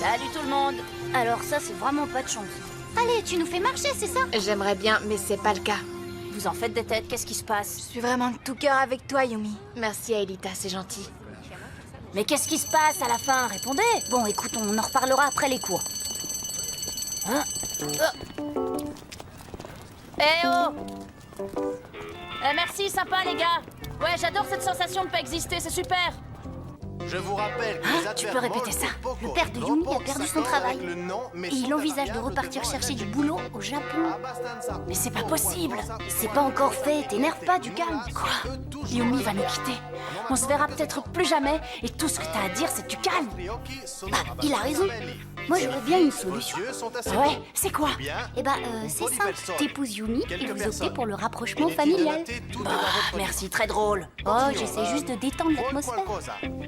Salut tout le monde. Alors ça, c'est vraiment pas de chance. Allez, tu nous fais marcher, c'est ça? J'aimerais bien, mais c'est pas le cas. Vous en faites des têtes, qu'est-ce qui se Je passe? suis vraiment de tout cœur avec toi, Yumi. Merci, Aelita, c'est gentil. Mais qu'est-ce qui se passe à la fin? Répondez. Bon, écoute, on en reparlera après les cours. Hein? Eh oh! Merci, sympa les gars. Ouais, j'adore cette sensation de pas exister, c'est super. Je vous rappelle que les Tu peux répéter ça? Le père de Yumi a perdu son travail. Et il envisage de repartir chercher du boulot au Japon. Mais c'est pas possible. C'est pas encore fait, t'énerve pas, du calme. Quoi? Yumi va nous quitter. On se verra peut-être plus jamais, et tout ce que t'as à dire, c'est du calme. Bah, il a raison. Moi, j'aurais bien une solution. Ouais, c'est quoi? Eh bah, c'est simple. T'épouses Yumi et vous optez pour le rapprochement familial. Bah, merci, très drôle. Oh, j'essaie juste de détendre l'atmosphère.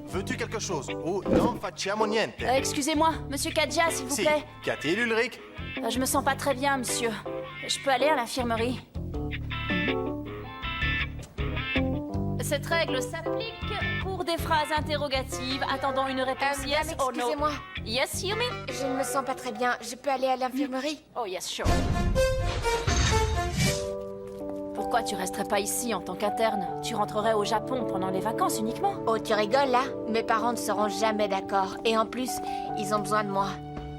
Veux-tu quelque chose? Ou non facciamo niente? Excusez-moi, monsieur Kadja, s'il vous Si, plaît. qu'y a-t-il, Ulrich? Je me sens pas très bien, monsieur. Je peux aller à l'infirmerie? Cette règle s'applique pour des phrases interrogatives attendant une réponse yes Madame, or no. excusez-moi. Yes, Yumi? Je ne me sens pas très bien. Je peux aller à l'infirmerie? Oh, yes, sure. Pourquoi tu resterais pas ici en tant qu'interne? Tu rentrerais au Japon pendant les vacances uniquement? Oh, tu rigoles, là? Mes parents ne seront jamais d'accord. Et en plus, ils ont besoin de moi.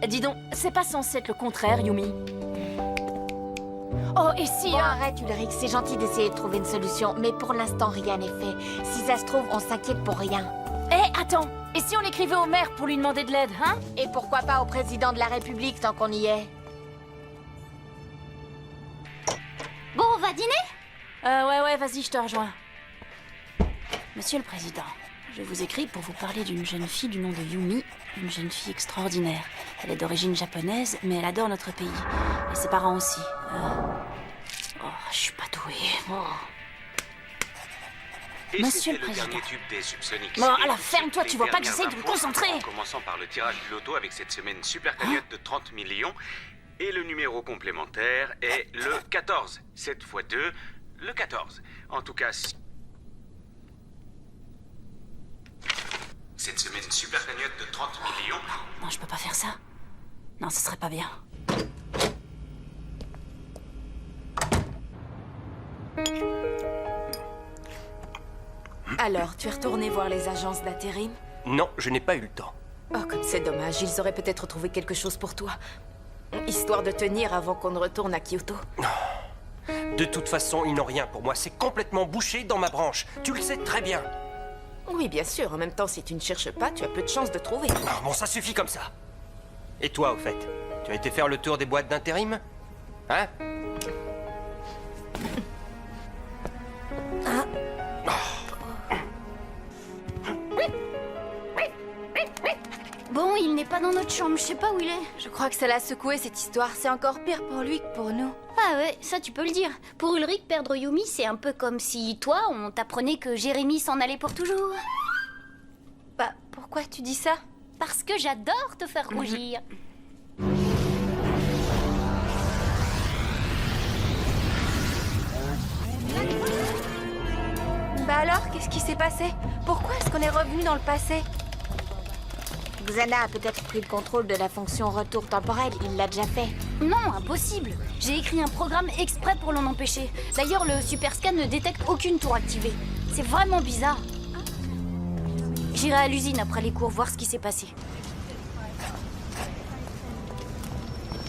Dis donc, c'est pas censé être le contraire, Yumi. Oh, et si... Bon, arrête, Ulrich. C'est gentil d'essayer de trouver une solution. Mais pour l'instant, rien n'est fait. Si ça se trouve, on s'inquiète pour rien. Eh, attends! Et si on écrivait au maire pour lui demander de l'aide, hein? Et pourquoi pas au président de la République tant qu'on y est? Bon, on va dîner? Ouais, vas-y, je te rejoins. Monsieur le Président, je vous écris pour vous parler d'une jeune fille du nom de Yumi, une jeune fille extraordinaire. Elle est d'origine japonaise, mais elle adore notre pays. Et ses parents aussi. Oh, je suis pas douée. Oh. Et Monsieur c'était le Président. dernier tube des Subsonics. Bon, Et alors tout ferme-toi, ces tu vois pas que dernières j'essaie de me infos, concentrer. En commençant par le tirage du loto avec cette semaine super cagnotte de 30 millions. Et le numéro complémentaire est le 14. 7 fois 2, le 14. En tout cas, cette semaine super cagnotte de 30 millions. Non, je peux pas faire ça. Non, ce serait pas bien. Alors, tu es retourné voir les agences d'intérim? Non, je n'ai pas eu le temps. Oh, comme c'est dommage, ils auraient peut-être trouvé quelque chose pour toi. Histoire de tenir avant qu'on ne retourne à Kyoto. De toute façon, ils n'ont rien pour moi. C'est complètement bouché dans ma branche. Tu le sais très bien. Oui, bien sûr. En même temps, si tu ne cherches pas, tu as peu de chances de trouver. Ah, bon, ça suffit comme ça. Et toi, au fait? Tu as été faire le tour des boîtes d'intérim? Hein? Bon, il n'est pas dans notre chambre, je sais pas où il est. Je crois que ça l'a secoué, cette histoire. C'est encore pire pour lui que pour nous. Ah ouais, ça tu peux le dire. Pour Ulrich, perdre Yumi, c'est un peu comme si toi, on t'apprenait que Jérémy s'en allait pour toujours. Bah, pourquoi tu dis ça? Parce que j'adore te faire rougir. Bah alors, qu'est-ce qui s'est passé? Pourquoi est-ce qu'on est revenu dans le passé? Xana a peut-être pris le contrôle de la fonction retour temporel. Il l'a déjà fait. Non, impossible. J'ai écrit un programme exprès pour l'en empêcher. D'ailleurs, le super scan ne détecte aucune tour activée. C'est vraiment bizarre. J'irai à l'usine après les cours voir ce qui s'est passé.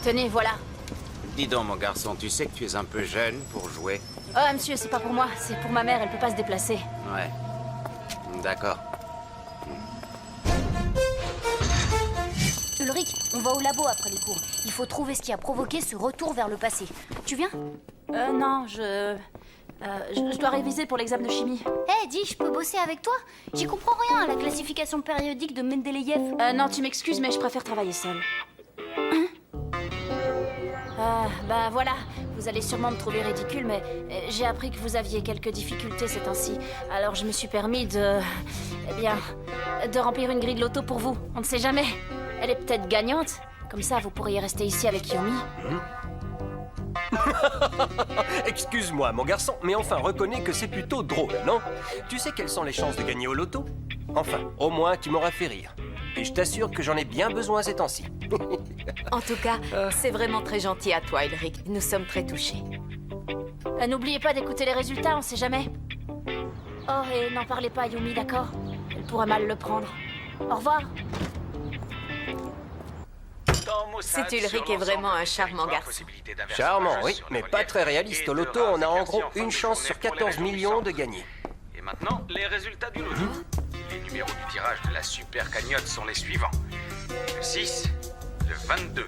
Tenez, voilà. Dis donc, mon garçon, tu sais que tu es un peu jeune pour jouer? Oh, monsieur, c'est pas pour moi, c'est pour ma mère, elle peut pas se déplacer. Ouais. D'accord. Ulrich, on va au labo après les cours. Il faut trouver ce qui a provoqué ce retour vers le passé. Tu viens? Non, je dois réviser pour l'examen de chimie. Eh, dis, je peux bosser avec toi? J'y comprends rien à la classification périodique de Mendeleïev. Non, tu m'excuses, mais je préfère travailler seule. Bah voilà, vous allez sûrement me trouver ridicule, mais j'ai appris que vous aviez quelques difficultés ces temps-ci. Alors je me suis permis de... de remplir une grille de loto pour vous. On ne sait jamais. Elle est peut-être gagnante. Comme ça, vous pourriez rester ici avec Yumi. Excuse-moi, mon garçon, mais enfin, reconnais que c'est plutôt drôle, non? Tu sais quelles sont les chances de gagner au loto? Enfin, au moins, tu m'auras fait rire. Et je t'assure que j'en ai bien besoin ces temps-ci. En tout cas, c'est vraiment très gentil à toi, Ulrich. Nous sommes très touchés. N'oubliez pas d'écouter les résultats, on sait jamais. Oh, et n'en parlez pas à Yumi, d'accord? Elle pourrait mal le prendre. Au revoir. Cet Ulrich est vraiment un charmant garçon. Charmant, oui, mais pas très réaliste. Au loto, on a en gros une chance sur 14 millions de gagner. Et maintenant, les résultats du loto. Les numéros du tirage de la super cagnotte sont les suivants. Le 6, le 22,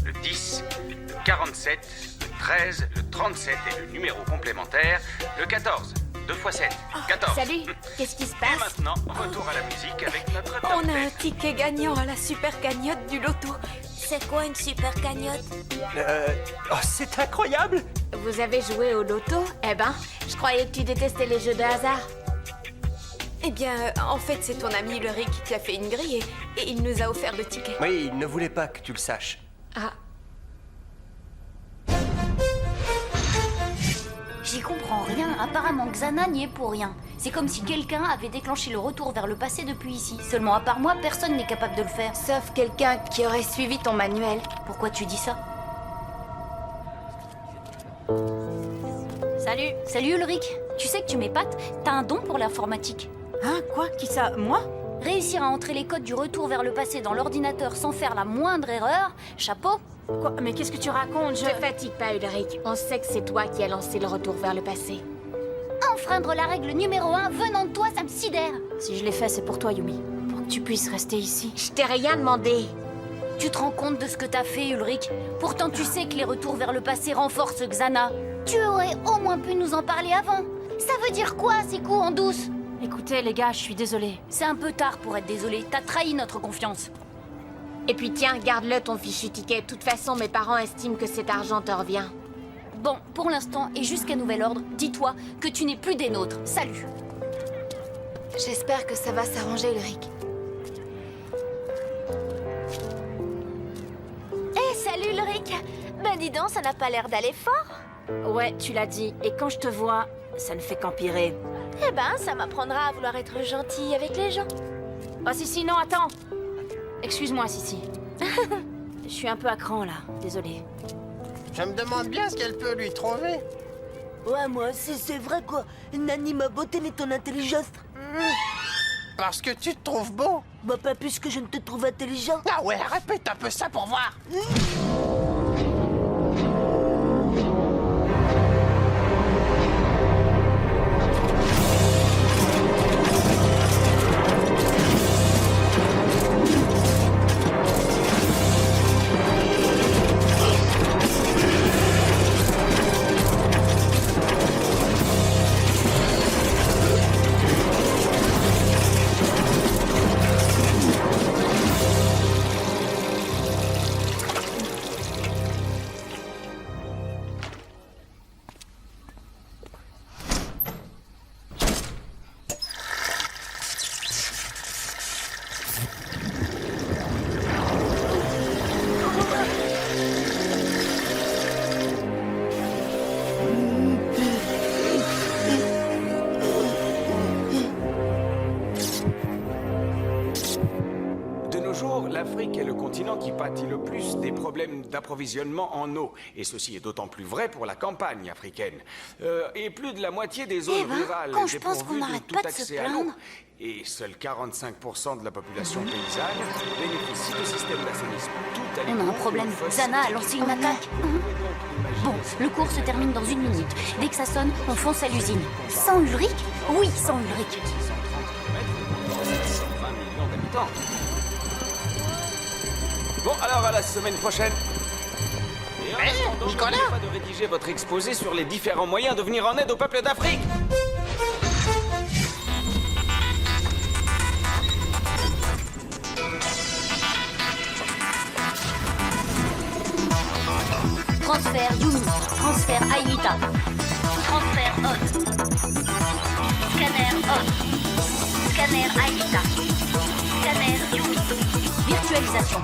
le 10, le 47, le 13, le 37 et le numéro complémentaire, le 14. 2 x 7, 14. Salut, qu'est-ce qui se Et passe? maintenant, retour à la musique avec notre top On a un 10. ticket gagnant à la super cagnotte du loto. C'est quoi une super cagnotte? Oh, c'est incroyable! Vous avez joué au loto? Eh ben, je croyais que tu détestais les jeux de hasard. Eh bien, en fait, c'est ton ami Ulrich qui a fait une grille et il nous a offert le ticket. Oui, il ne voulait pas que tu le saches. Ah, J'y comprends rien. Apparemment, Xana n'y est pour rien. C'est comme si quelqu'un avait déclenché le retour vers le passé depuis ici. Seulement, à part moi, personne n'est capable de le faire. sauf quelqu'un qui aurait suivi ton manuel. Pourquoi tu dis ça? Salut. Salut Ulrich. Tu sais que tu m'épates? T'as un don pour l'informatique. Hein, quoi? Qui ça? Moi? Réussir à entrer les codes du retour vers le passé dans l'ordinateur sans faire la moindre erreur, chapeau. Quoi? Mais qu'est-ce que tu racontes? Ne te fatigue pas, Ulrich. On sait que c'est toi qui as lancé le retour vers le passé. Enfreindre la règle numéro 1 venant de toi, ça me sidère. Si je l'ai fait, c'est pour toi, Yumi. Pour que tu puisses rester ici. Je t'ai rien demandé. Tu te rends compte de ce que t'as fait, Ulrich? Pourtant, tu sais que les retours vers le passé renforcent Xana. Tu aurais au moins pu nous en parler avant. Ça veut dire quoi, ces coups en douce? Écoutez, les gars, je suis désolée. C'est un peu tard pour être désolé. T'as trahi notre confiance. Et puis tiens, garde-le ton fichu ticket. De toute façon, mes parents estiment que cet argent te revient. Bon, pour l'instant, et jusqu'à nouvel ordre, dis-toi que tu n'es plus des nôtres. Salut. J'espère que ça va s'arranger, Ulrich. Salut, Ulrich. Ben dis donc, ça n'a pas l'air d'aller fort. Ouais, tu l'as dit. Et quand je te vois, ça ne fait qu'empirer. Eh ben, ça m'apprendra à vouloir être gentille avec les gens. Oh, Sissi, non, attends. Excuse-moi, Sissi. Je suis un peu à cran, là. Désolée. Je me demande bien ce qu'elle peut lui trouver. Ouais, moi aussi, c'est vrai quoi. Nani, ma beauté n'est ton intelligence. Parce que tu te trouves beau. Bah, pas plus que je ne te trouve intelligent. Ah ouais, répète un peu ça pour voir. L'Afrique est le continent qui pâtit le plus des problèmes d'approvisionnement en eau. Et ceci est d'autant plus vrai pour la campagne africaine. Et plus de la moitié des zones rurales quand je pense dépourvues qu'on de n'arrête tout pas de se accès à l'eau. plaindre. Et seuls 45% de la population paysanne bénéficie de systèmes d'assainissement. On a un problème. Xana a lancé une attaque. Bon, le cours se termine dans 1 minute. Dès que ça sonne, on fonce à l'usine. Sans Ulrich? Oui, sans Ulrich. 120 millions d'habitants. Bon, alors à la semaine prochaine. Et en attendant, Nicolas n'oubliez pas de rédiger votre exposé sur les différents moyens de venir en aide au peuple d'Afrique. Transfert Yumi. Transfert Aïlita. Transfert on. Scanner on. Scanner Aïlita. Scanner Yumi. Virtualisation.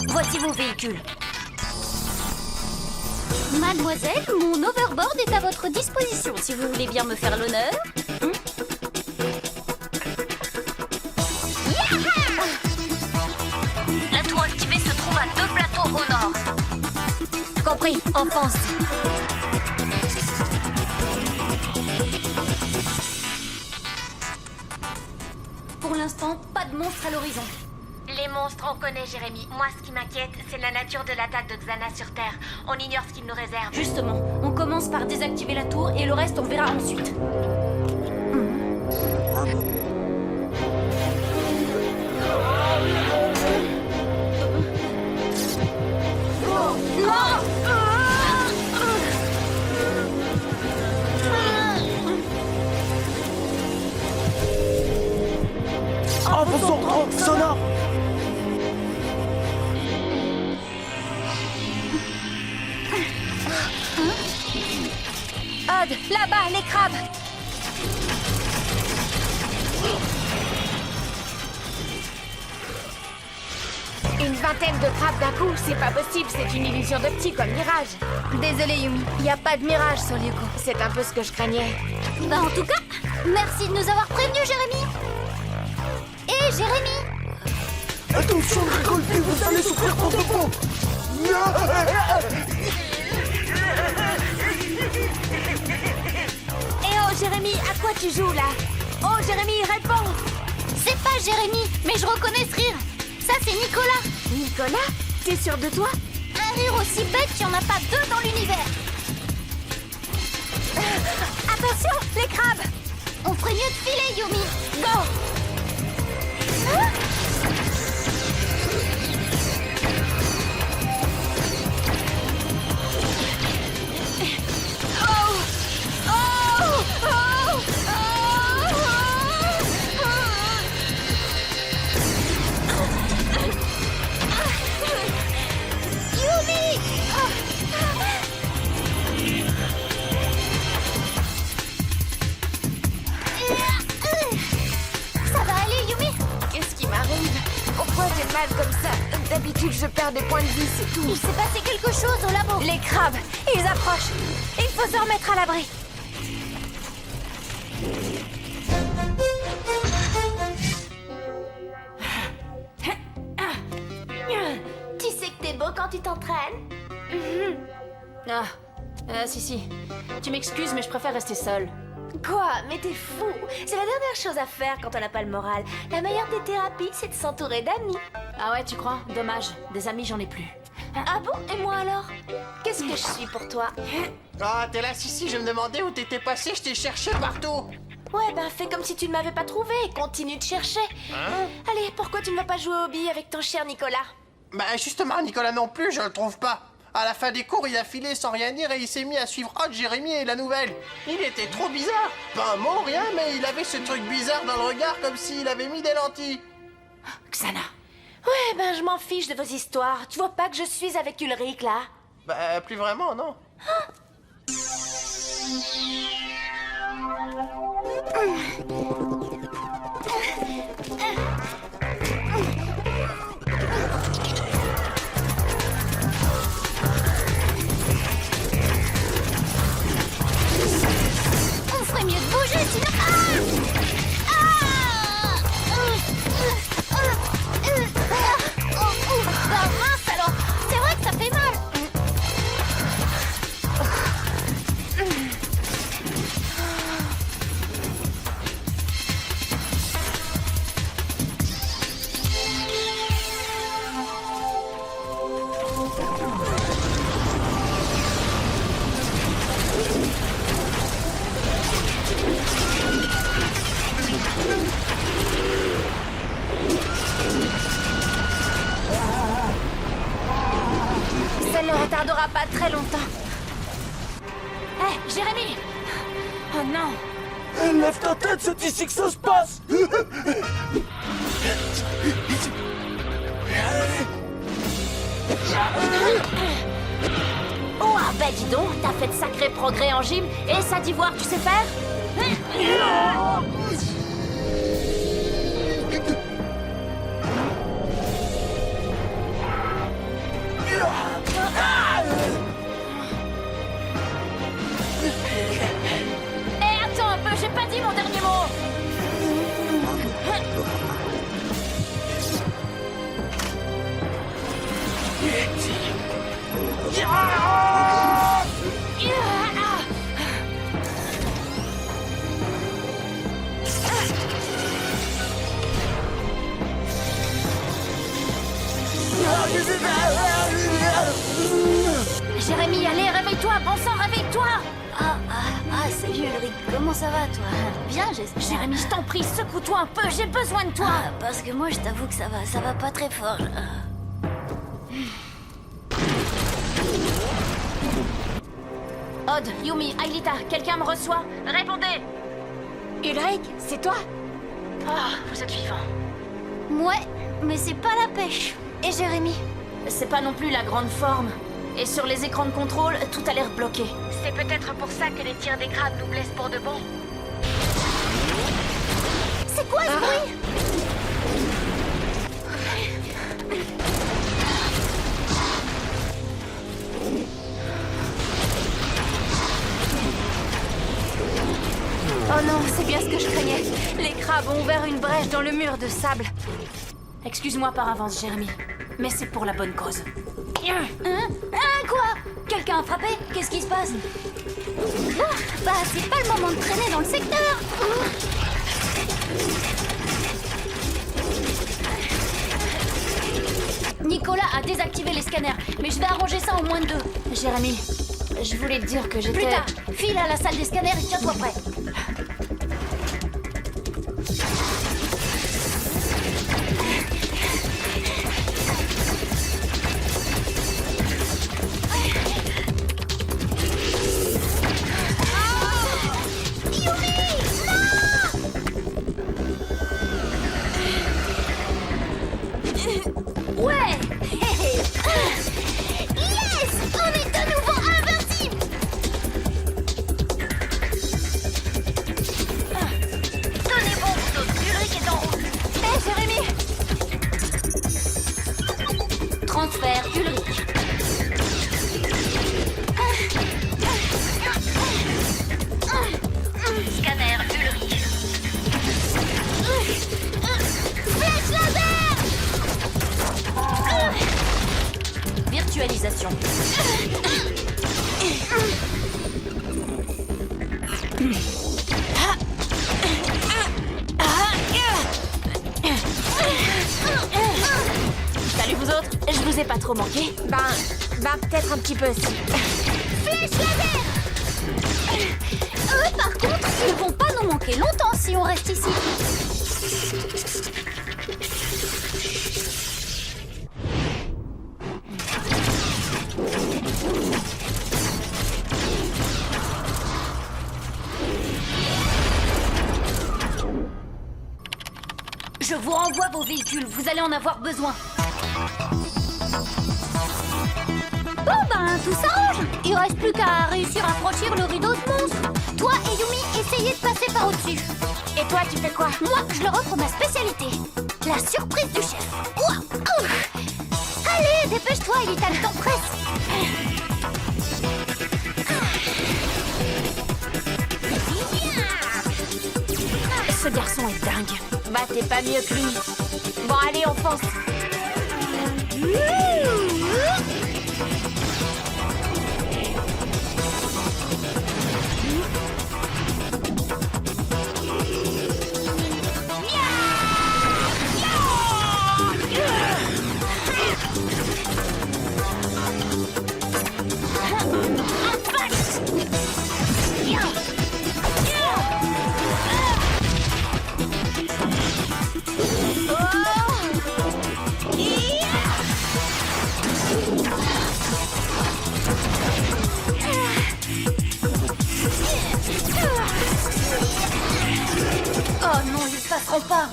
Voici vos véhicules. Mademoiselle, mon overboard est à votre disposition si vous voulez bien me faire l'honneur. La tour activée se trouve à 2 plateaux au nord. Compris, enfonce. Pour l'instant, pas de monstre à l'horizon. Les monstres, on connaît, Jérémy. Moi, ce qui m'inquiète, c'est la nature de l'attaque de Xana sur Terre. On ignore ce qu'il nous réserve. Justement, on commence par désactiver la tour et le reste on verra ensuite. Enfonçons, trop sonore. Odd, là-bas, les crabes! Une vingtaine de crabes d'un coup, c'est pas possible, c'est une illusion d'optique comme mirage. Désolée Yumi, y a pas de mirage sur Lyuko. C'est un peu ce que je craignais. Bah en tout cas, merci de nous avoir prévenus, Jérémy. Et Jérémy, Attention, ne rigole plus, vous allez souffrir pour de bon. Eh oh Jérémy, à quoi tu joues là? Oh Jérémy, réponds! c'est pas Jérémy, mais je reconnais ce rire. Ça c'est Nicolas. Nicolas? T'es sûr de toi? Un rire aussi bête qu'il n'y en a pas 2 dans l'univers. Attention, les crabes! On ferait mieux de filer, Yumi. Go! Ça va aller, Yumi? Qu'est-ce qui m'arrive? Pourquoi j'ai mal comme ça? D'habitude, je perds des points de vie, c'est tout. Il s'est passé quelque chose au labo. Les crabes, ils approchent. Il faut se remettre à l'abri. Tu sais que t'es beau quand tu t'entraînes? Si. Tu m'excuses, mais je préfère rester seule. Quoi? Mais t'es fou! C'est la dernière chose à faire quand on n'a pas le moral. La meilleure des thérapies, c'est de s'entourer d'amis. Ah ouais, tu crois? Dommage. Des amis, j'en ai plus. Ah bon? Et moi alors? Qu'est-ce que je suis pour toi? Ah, t'es là, si, je me demandais où t'étais passé, je t'ai cherché partout. Ouais, ben fais comme si tu ne m'avais pas trouvé et continue de chercher. Allez, pourquoi tu ne vas pas jouer au billes avec ton cher Nicolas? Bah justement, Nicolas non plus, je le trouve pas. À la fin des cours, il a filé sans rien dire et il s'est mis à suivre Hot, Jérémy et la nouvelle. Il était trop bizarre. Pas un mot, rien, mais il avait ce truc bizarre dans le regard comme s'il avait mis des lentilles. Xana. Ouais, ben je m'en fiche de vos histoires. Tu vois pas que je suis avec Ulrich là? Bah plus vraiment, non. On ferait mieux de bouger, sinon... Bah mince alors. C'est vrai que ça fait mal. Ça ne retardera pas très longtemps. Hé, Jérémy. Oh non. Lève ta tête, c'est ici que ça se passe. Oh, ah bah dis donc, t'as fait de sacrés progrès en gym et ça d'ivoire, tu sais faire? Jérémy, allez, réveille-toi, bon sang, réveille-toi. Salut Ulrich, comment ça va toi? Bien, j'espère. Jérémy, je t'en prie, secoue-toi un peu, j'ai besoin de toi. Parce que moi, je t'avoue que ça va pas très fort. Odd, Yumi, Aelita, quelqu'un me reçoit? Répondez. Ulrich, c'est toi? Ah, vous êtes vivant. Ouais, mais c'est pas la pêche. Et Jérémy? C'est pas non plus la grande forme. Et sur les écrans de contrôle, tout a l'air bloqué. C'est peut-être pour ça que les tirs des crabes nous blessent pour de bon. C'est quoi ce bruit? Oh non, c'est bien ce que je craignais. Les crabes ont ouvert une brèche dans le mur de sable. Excuse-moi par avance, Jérémy. Mais c'est pour la bonne cause. Quoi? Quelqu'un a frappé? Qu'est-ce qui se passe? Bah, c'est pas le moment de traîner dans le secteur. Nicolas a désactivé les scanners, mais je vais arranger ça en moins de 2. Jérémy, je voulais te dire que j'étais... Plus tard, file à la salle des scanners et tiens-toi prêt. Ouais! Yes! On est de nouveau invincible! Tenez bon, vous autres, Ulrich est en route. Hé, Jérémy! Transfert Ulrich. Scanner Ulrich. Flèche laser! Virtualisation. Salut vous autres, je vous ai pas trop manqué. Ben, peut-être un petit peu aussi. Flèche laser! Eux, par contre, ils vont pas nous manquer longtemps si on reste ici. Je vous renvoie vos véhicules, vous allez en avoir besoin. Bon ben, tout s'arrange. Il reste plus qu'à réussir à franchir le rideau de monstre. Toi et Yumi, essayez de passer par au-dessus. Et toi, tu fais quoi? Moi, je leur offre ma spécialité. La surprise du chef. Ouah, ouf. Allez, dépêche-toi, Elita, le temps presse. Ce garçon est dingue. Bah, t'es pas mieux que lui. Bon, allez, on fonce. Oh non, ils ne passeront pas.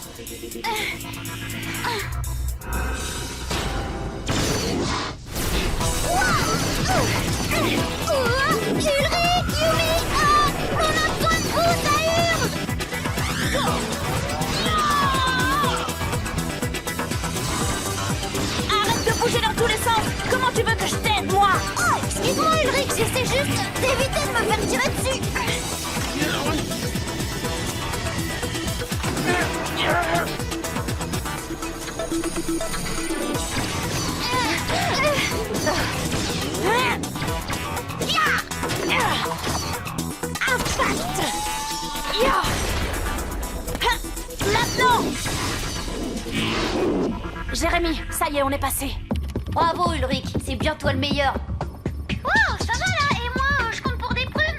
Ulrich, Yumi, on a besoin de vous, ça hurle. Arrête de bouger dans tous les sens. Comment tu veux que je t'aide, moi? Oh, excuse-moi, Ulrich, j'essaie juste d'éviter de me faire tirer dessus. Impact. Maintenant. Jérémy, ça y est, on est passé. Bravo Ulrich, c'est bien toi le meilleur. Wow, ça va là. Et moi, je compte pour des prunes.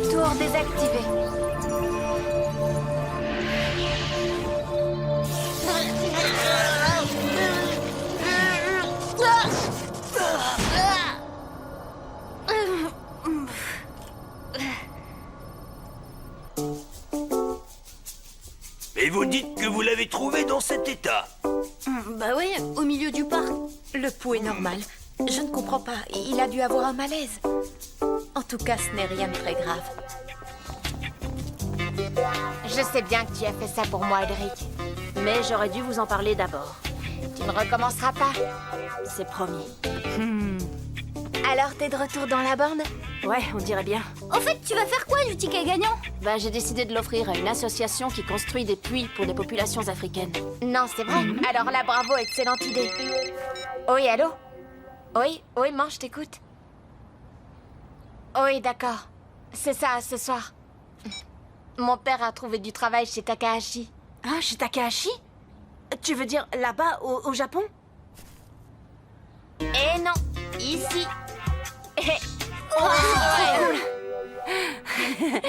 Tour désactivé. Et vous dites que vous l'avez trouvé dans cet état? Bah oui, au milieu du parc. Le pouls est normal. Je ne comprends pas. Il a dû avoir un malaise. En tout cas, ce n'est rien de très grave. Je sais bien que tu as fait ça pour moi, Ulrich. Mais j'aurais dû vous en parler d'abord. Tu ne recommenceras pas. C'est promis. Alors, t'es de retour dans la bande? Ouais, on dirait bien. Au fait, tu vas faire quoi du ticket gagnant? Bah, j'ai décidé de l'offrir à une association qui construit des puits pour des populations africaines. Non, c'est vrai. Alors là, bravo, excellente idée. Oui, allô? Oui, je t'écoute. Oui, d'accord. C'est ça, ce soir. Mon père a trouvé du travail chez Takahashi. Ah, chez Takahashi? Tu veux dire là-bas, au Japon? Eh non, ici. Oh, c'est cool.